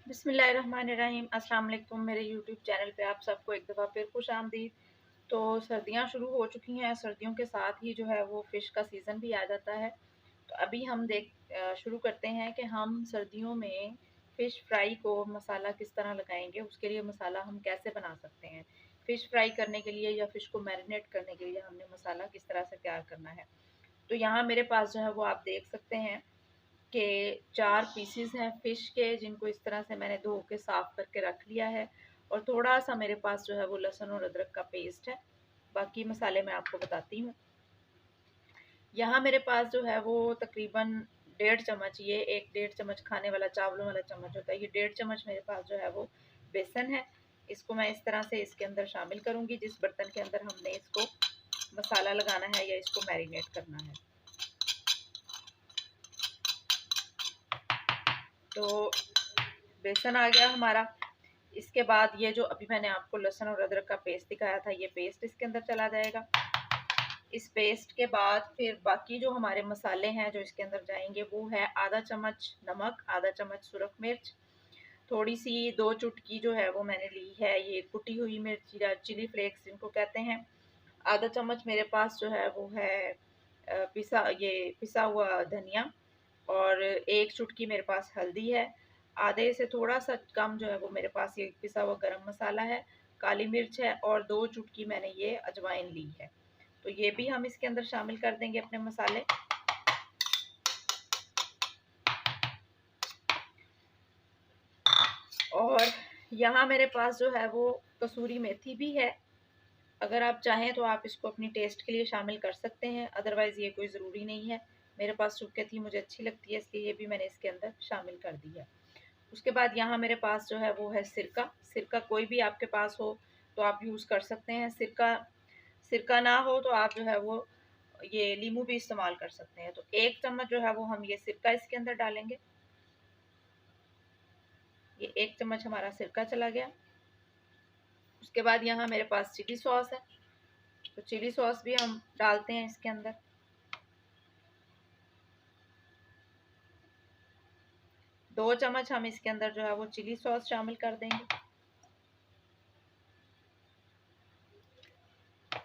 बिस्मिल्लाहिर्रहमानिर्रहीम। अस्सलाम वालेकुम। मेरे यूट्यूब चैनल पे आप सबको एक दफ़ा फिर खुश आमदीद। तो सर्दियाँ शुरू हो चुकी हैं, सर्दियों के साथ ही जो है वो फ़िश का सीज़न भी आ जाता है। तो अभी हम शुरू करते हैं कि हम सर्दियों में फ़िश फ्राई को मसाला किस तरह लगाएंगे, उसके लिए मसाला हम कैसे बना सकते हैं। फ़िश फ्राई करने के लिए या फ़िश को मैरिनेट करने के लिए हमने मसाला किस तरह से तैयार करना है। तो यहाँ मेरे पास जो है वो आप देख सकते हैं के 4 पीसेस हैं फ़िश के, जिनको इस तरह से मैंने धो के साफ़ करके रख लिया है। और थोड़ा-सा मेरे पास जो है वो लहसुन और अदरक का पेस्ट है। बाकी मसाले मैं आपको बताती हूँ। यहाँ मेरे पास जो है वो तकरीबन 1.5 चम्मच, ये 1 डेढ़ चम्मच खाने वाला चावलों वाला चम्मच होता है, ये 1.5 चम्मच मेरे पास जो है वो बेसन है। इसको मैं इस तरह से इसके अंदर शामिल करूँगी, जिस बर्तन के अंदर हमने इसको मसाला लगाना है या इसको मैरिनेट करना है। तो बेसन आ गया हमारा। इसके बाद ये जो अभी मैंने आपको लहसुन और अदरक का पेस्ट दिखाया था, ये पेस्ट इसके अंदर चला जाएगा। इस पेस्ट के बाद फिर बाकी जो हमारे मसाले हैं जो इसके अंदर जाएंगे, वो है आधा चम्मच नमक, आधा चम्मच सुरख मिर्च, थोड़ी सी 2 चुटकी जो है वो मैंने ली है ये कुटी हुई मिर्च या चिली फ्लेक्स जिनको कहते हैं। आधा चम्मच मेरे पास जो है वो है पिसा हुआ धनिया, और 1 चुटकी मेरे पास हल्दी है। आधे से थोड़ा-सा कम जो है वो मेरे पास ये पिसा हुआ गरम मसाला है, काली मिर्च है और 2 चुटकी मैंने ये अजवाइन ली है। तो ये भी हम इसके अंदर शामिल कर देंगे अपने मसाले। और यहाँ मेरे पास जो है वो कसूरी मेथी भी है। अगर आप चाहें तो आप इसको अपनी टेस्ट के लिए शामिल कर सकते हैं, अदरवाइज़ ये कोई ज़रूरी नहीं है। मेरे पास सूखे थी, मुझे अच्छी लगती है, इसलिए ये भी मैंने इसके अंदर शामिल कर दी है। उसके बाद यहाँ मेरे पास जो है वो है सिरका। सिरका कोई भी आपके पास हो तो आप यूज़ कर सकते हैं। सिरका सिरका ना हो तो आप जो है वो ये नींबू भी इस्तेमाल कर सकते हैं। तो 1 चम्मच जो है वो हम ये सिरका इसके अंदर डालेंगे। ये 1 चम्मच हमारा सिरका चला गया। उसके बाद यहाँ मेरे पास चिली सॉस है, तो चिली सॉस भी हम डालते हैं इसके अंदर। 2 चम्मच हम इसके अंदर जो है वो चिली सॉस शामिल कर देंगे।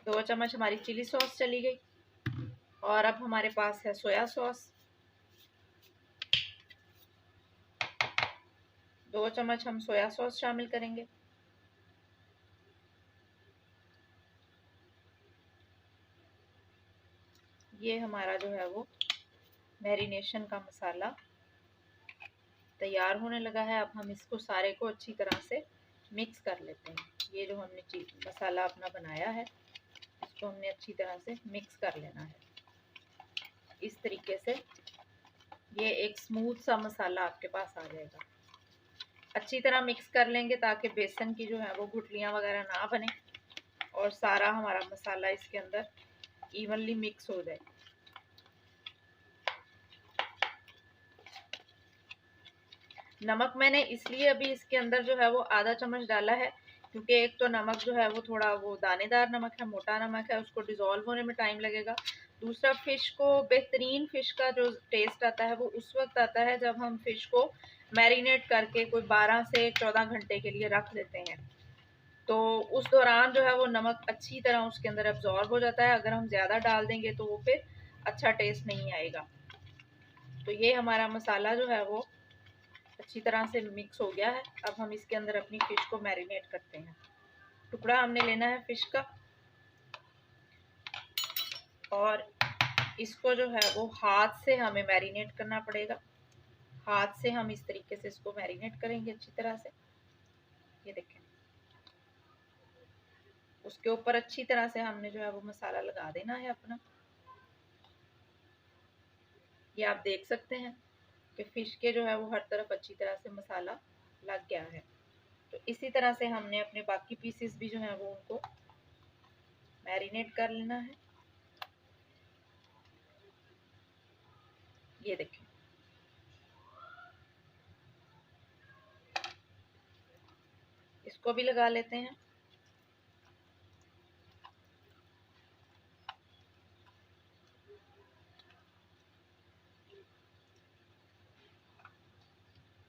2 चम्मच हमारी चिली सॉस चली गई। और अब हमारे पास है सोया सॉस। 2 चम्मच हम सोया सॉस शामिल करेंगे। ये हमारा जो है वो मैरिनेशन का मसाला तैयार होने लगा है। अब हम इसको सारे को अच्छी तरह से मिक्स कर लेते हैं। ये जो हमने मसाला अपना बनाया है, इसको हमने अच्छी तरह से मिक्स कर लेना है। इस तरीके से ये एक स्मूथ सा मसाला आपके पास आ जाएगा। अच्छी तरह मिक्स कर लेंगे ताकि बेसन की जो है वो गुठलियाँ वगैरह ना बने और सारा हमारा मसाला इसके अंदर इवनली मिक्स हो जाए। नमक मैंने इसलिए अभी इसके अंदर जो है वो आधा चम्मच डाला है, क्योंकि एक तो नमक जो है वो थोड़ा वो दानेदार नमक है, मोटा नमक है, उसको डिज़ोल्व होने में टाइम लगेगा। दूसरा, फ़िश को बेहतरीन फ़िश का जो टेस्ट आता है वो उस वक्त आता है जब हम फ़िश को मैरिनेट करके कोई 12 से 14 घंटे के लिए रख देते हैं। तो उस दौरान जो है वो नमक अच्छी तरह उसके अंदर एब्जॉर्ब हो जाता है। अगर हम ज़्यादा डाल देंगे तो वो फिर अच्छा टेस्ट नहीं आएगा। तो ये हमारा मसाला जो है वो अच्छी तरह से मिक्स हो गया है। अब हम इसके अंदर अपनी फ़िश को मैरिनेट करते हैं। टुकड़ा हमने लेना है फ़िश का और इसको जो है वो हाथ से हमें मैरिनेट करना पड़ेगा। हाथ से हम इस तरीके से इसको मैरिनेट करेंगे अच्छी तरह से। ये देखें, उसके ऊपर अच्छी तरह से हमने जो है वो मसाला लगा देना है अपना। ये आप देख सकते हैं कि फ़िश के जो है वो हर तरफ अच्छी तरह से मसाला लग गया है। तो इसी तरह से हमने अपने बाकी पीसेस भी जो हैं वो उनको मैरिनेट कर लेना है। ये देखें, इसको भी लगा लेते हैं।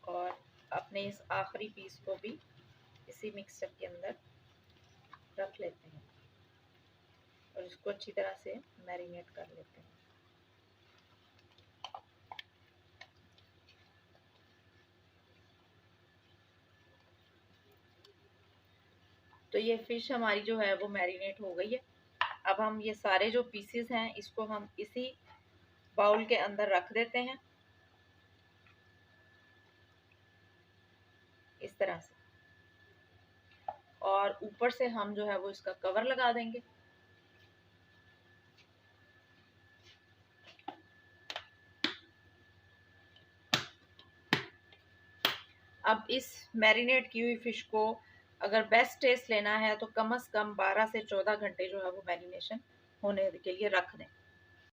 और अब अपने इस आखिरी पीस को भी इसी मिक्सचर के अंदर रख लेते हैं और इसको अच्छी तरह से मैरिनेट कर लेते हैं। तो ये फिश हमारी जो है वो मैरिनेट हो गई है। अब हम ये सारे जो पीसेस हैं इसको हम इसी बाउल के अंदर रख देते हैं इस तरह से, और ऊपर से हम जो है वो इसका कवर लगा देंगे। अब इस मैरिनेट की हुई फिश को अगर बेस्ट टेस्ट लेना है तो कम से कम 12 से 14 घंटे जो है वो मैरिनेशन होने के लिए रख दें।